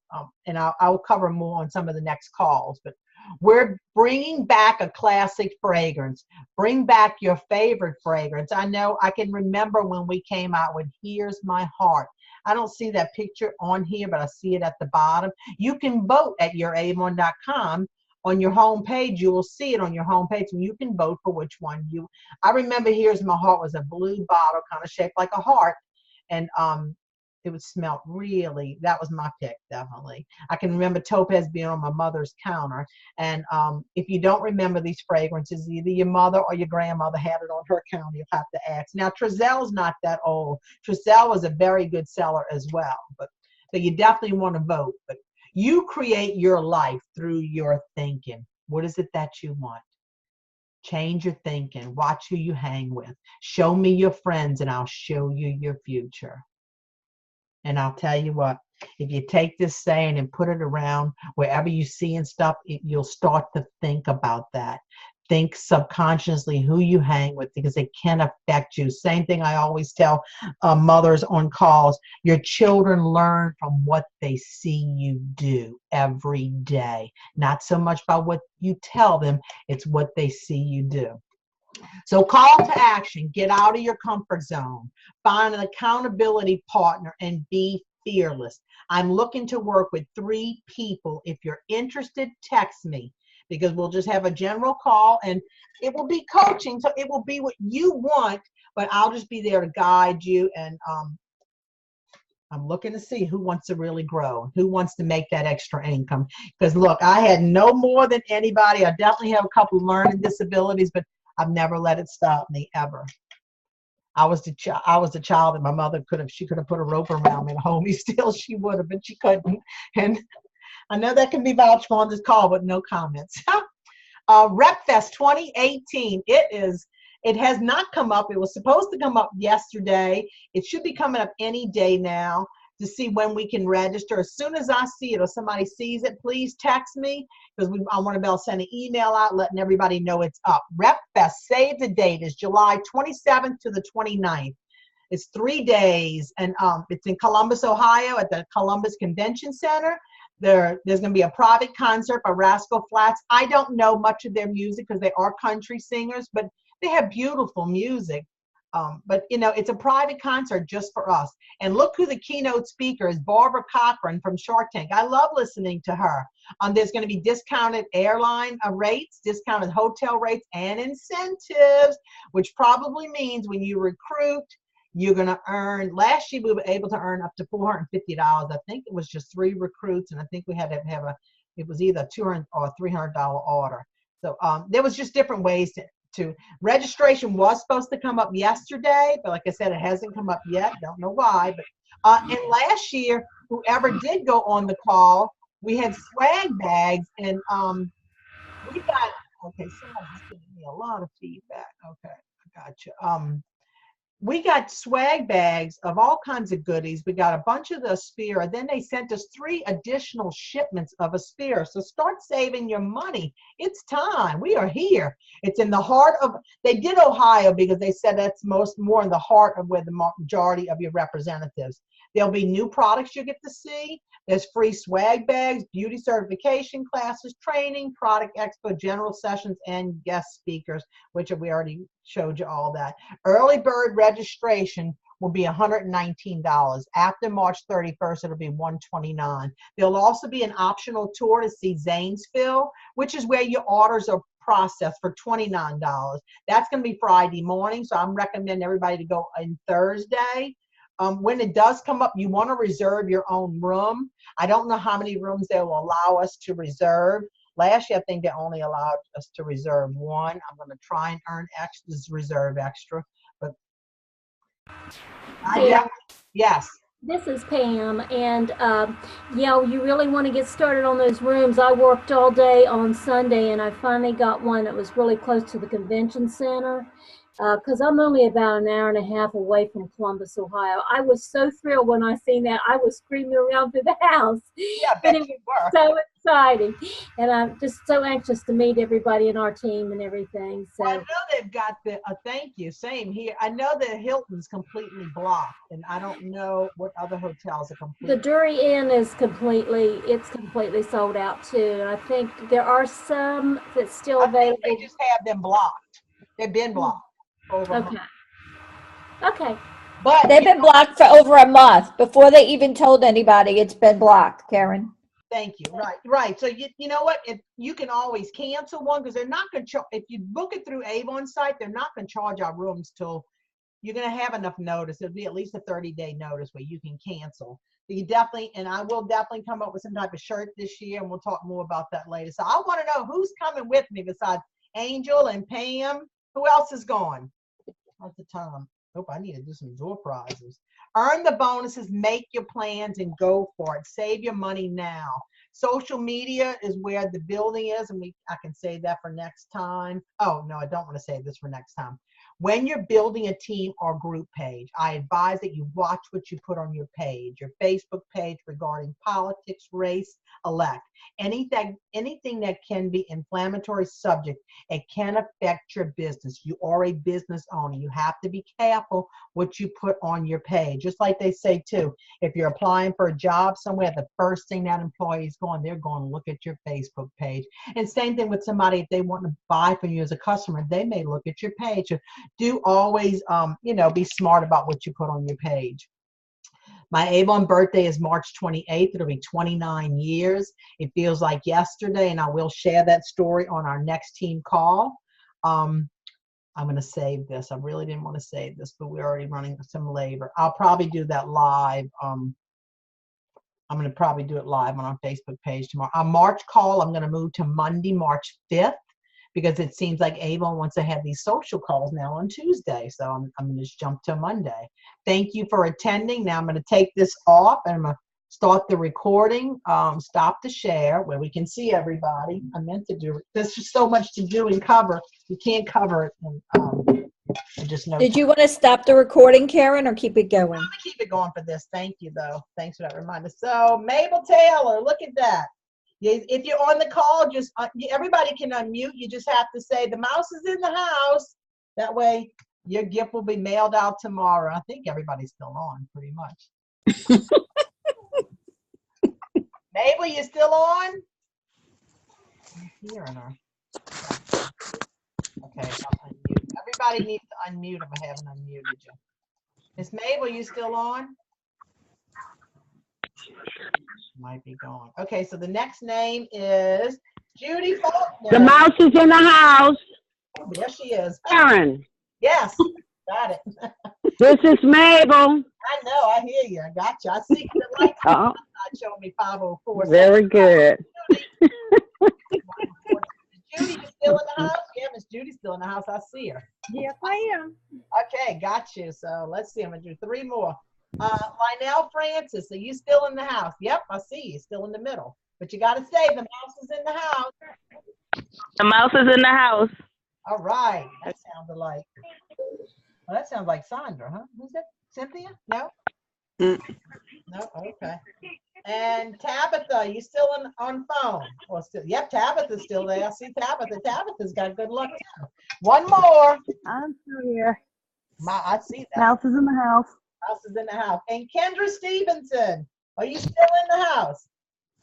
And I'll cover more on some of the next calls. But we're bringing back a classic fragrance. Bring back your favorite fragrance. I know I can remember when we came out with Here's My Heart. I don't see that picture on here, but I see it at the bottom. You can vote at youravon.com. On your home page, you will see it on your home page, and you can vote for which one you. I remember Here's My Heart was a blue bottle, kind of shaped like a heart, and it would smell really, that was my pick, definitely. I can remember Topaz being on my mother's counter. And if you don't remember these fragrances, either your mother or your grandmother had it on her counter, you'll have to ask. Now, Trezelle's not that old. Trezelle was a very good seller as well. But so you definitely want to vote. But you create your life through your thinking. What is it that you want? Change your thinking. Watch who you hang with. Show me your friends, and I'll show you your future. And I'll tell you what, if you take this saying and put it around wherever you see and stuff, you'll start to think about that. Think subconsciously who you hang with, because it can affect you. Same thing I always tell mothers on calls. Your children learn from what they see you do every day. Not so much by what you tell them, it's what they see you do. So call to action, get out of your comfort zone, find an accountability partner, and be fearless. I'm looking to work with 3 people. If you're interested, text me, because we'll just have a general call and it will be coaching. So it will be what you want, but I'll just be there to guide you. And I'm looking to see who wants to really grow, who wants to make that extra income. Because look, I had no more than anybody. I definitely have a couple learning disabilities, but I've never let it stop me ever. I was the child that my mother could have put a rope around me and hold me still. She would have, but she couldn't. And I know that can be vouched for on this call, but no comments. RepFest 2018. It has not come up. It was supposed to come up yesterday. It should be coming up any day now to see when we can register. As soon as I see it or somebody sees it, please text me, because I want to be able to send an email out letting everybody know it's up. RepFest, save the date, is July 27th to the 29th. It's 3 days, and it's in Columbus, Ohio at the Columbus Convention Center. There's going to be a private concert by Rascal Flatts. I don't know much of their music because they are country singers, but they have beautiful music. But, you know, it's a private concert just for us. And look who the keynote speaker is, Barbara Cochran from Shark Tank. I love listening to her. There's going to be discounted airline rates, discounted hotel rates, and incentives, which probably means when you recruit, you're going to earn. Last year, we were able to earn up to $450. I think it was just 3 recruits, and I think we had to have it was either a $200 or $300 order. So there was just different ways to registration was supposed to come up yesterday, but like I said, it hasn't come up yet. Don't know why. But and last year, whoever did go on the call, we had swag bags, and we got, okay, someone's giving me a lot of feedback. Okay, I got you. We got swag bags of all kinds of goodies. We got a bunch of the Aspira. Then they sent us 3 additional shipments of Aspira. So start saving your money. It's time. We are here. It's in the heart of, they did Ohio because they said that's more in the heart of where the majority of your representatives. There'll be new products you get to see. There's free swag bags, beauty certification classes, training, product expo, general sessions, and guest speakers, which we already showed you all that. Early bird registration will be $119. After March 31st, it'll be $129. There'll also be an optional tour to see Zanesville, which is where your orders are processed, for $29. That's going to be Friday morning, so I'm recommending everybody to go on Thursday. When it does come up, you want to reserve your own room. I don't know how many rooms they will allow us to reserve. Last year, I think they only allowed us to reserve 1. I'm going to try and earn extra, reserve extra. But yes. This is Pam, and yeah, you really want to get started on those rooms. I worked all day on Sunday, and I finally got one that was really close to the convention center, because I'm only about an hour and a half away from Columbus, Ohio. I was so thrilled when I seen that. I was screaming around through the house. Yeah, I bet you were. So exciting, and I'm just so anxious to meet everybody in our team and everything. So well, I know they've got the thank you, same here. I know the Hilton's completely blocked, and I don't know what other hotels are completely. The Drury Inn is completely sold out too. And I think there are some that's still available. They just have them blocked. They've been blocked. Okay. But They've been blocked for over a month before they even told anybody it's been blocked, Karen. Thank you. Right. So you know what? You can always cancel one, because they're not going to. If you book it through Avon site, they're not going to charge our rooms till you're going to have enough notice. It'll be at least a 30-day notice where you can cancel. So you definitely, and I will definitely come up with some type of shirt this year, and we'll talk more about that later. So I want to know who's coming with me besides Angel and Pam. Who else is going? At the time. Hope I need to do some door prizes. Earn the bonuses, make your plans, and go for it. Save your money now. Social media is where the building is, and I can save that for next time. Oh, no, I don't want to save this for next time. When you're building a team or group page, I advise that you watch what you put on your page, your Facebook page regarding politics, race, elect. Anything that can be inflammatory subject, it can affect your business. You are a business owner. You have to be careful what you put on your page. Just like they say too, if you're applying for a job somewhere, the first thing that employee is going, they're going to look at your Facebook page. And same thing with somebody, if they want to buy from you as a customer, they may look at your page. Do always, be smart about what you put on your page. My Avon birthday is March 28th. It'll be 29 years. It feels like yesterday, and I will share that story on our next team call. I'm going to save this. I really didn't want to save this, but we're already running some labor. I'll probably do that live. I'm going to probably do it live on our Facebook page tomorrow. Our March call, I'm going to move to Monday, March 5th, because it seems like Avon wants to have these social calls now on Tuesday. So I'm going to just jump to Monday. Thank you for attending. Now I'm going to take this off and I'm going to start the recording. Stop the share where we can see everybody. I meant to do it. There's just so much to do and cover. You can't cover it. And just no. Did you want to stop the recording, Karen, or keep it going? I'm gonna keep it going for this. Thank you, though. Thanks for that reminder. So, Mabel Taylor, look at that. If you're on the call, just everybody can unmute. You just have to say the mouse is in the house. That way, your gift will be mailed out tomorrow. I think everybody's still on, pretty much. Mabel, you still on? I'm hearing her. Okay, I'll unmute. Everybody needs to unmute if I haven't unmuted you. Miss Mabel, you still on? Might be gone. Okay, so the next name is Judy Faulkner. The mouse is in the house. Oh, there she is. Karen, Yes, got it. this is Mabel. I know, I hear you. I got you. I see the light Oh, not showing me 504. very good. Judy, you still in the house? Yeah, Miss Judy's still in the house. I see her. Yes, I am. Okay, got you. So let's see. I'm gonna do 3 more. Lionel Francis, are you still in the house? Yep, I see you. Still in the middle. But you gotta say the mouse is in the house. The mouse is in the house. All right. That sounded like. Well, that sounds like Sandra, huh? Who's that? Cynthia? No. No. Okay. And Tabitha, you still on phone? Well, still. Yep, Tabitha's still there. I see Tabitha. Tabitha's got good luck too. 1 more. I'm still here. I see that. Mouse is in the house. House is in the house. And Kendra Stevenson, are you still in the house?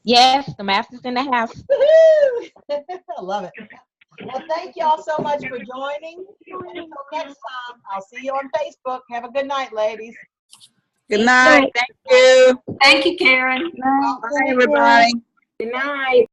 Yes, the mouse is in the house. Woohoo! I love it. Well, thank y'all so much for joining. And until next time, I'll see you on Facebook. Have a good night, ladies. Good night. Thank you. Thank you, Karen. Bye, everybody. Good night.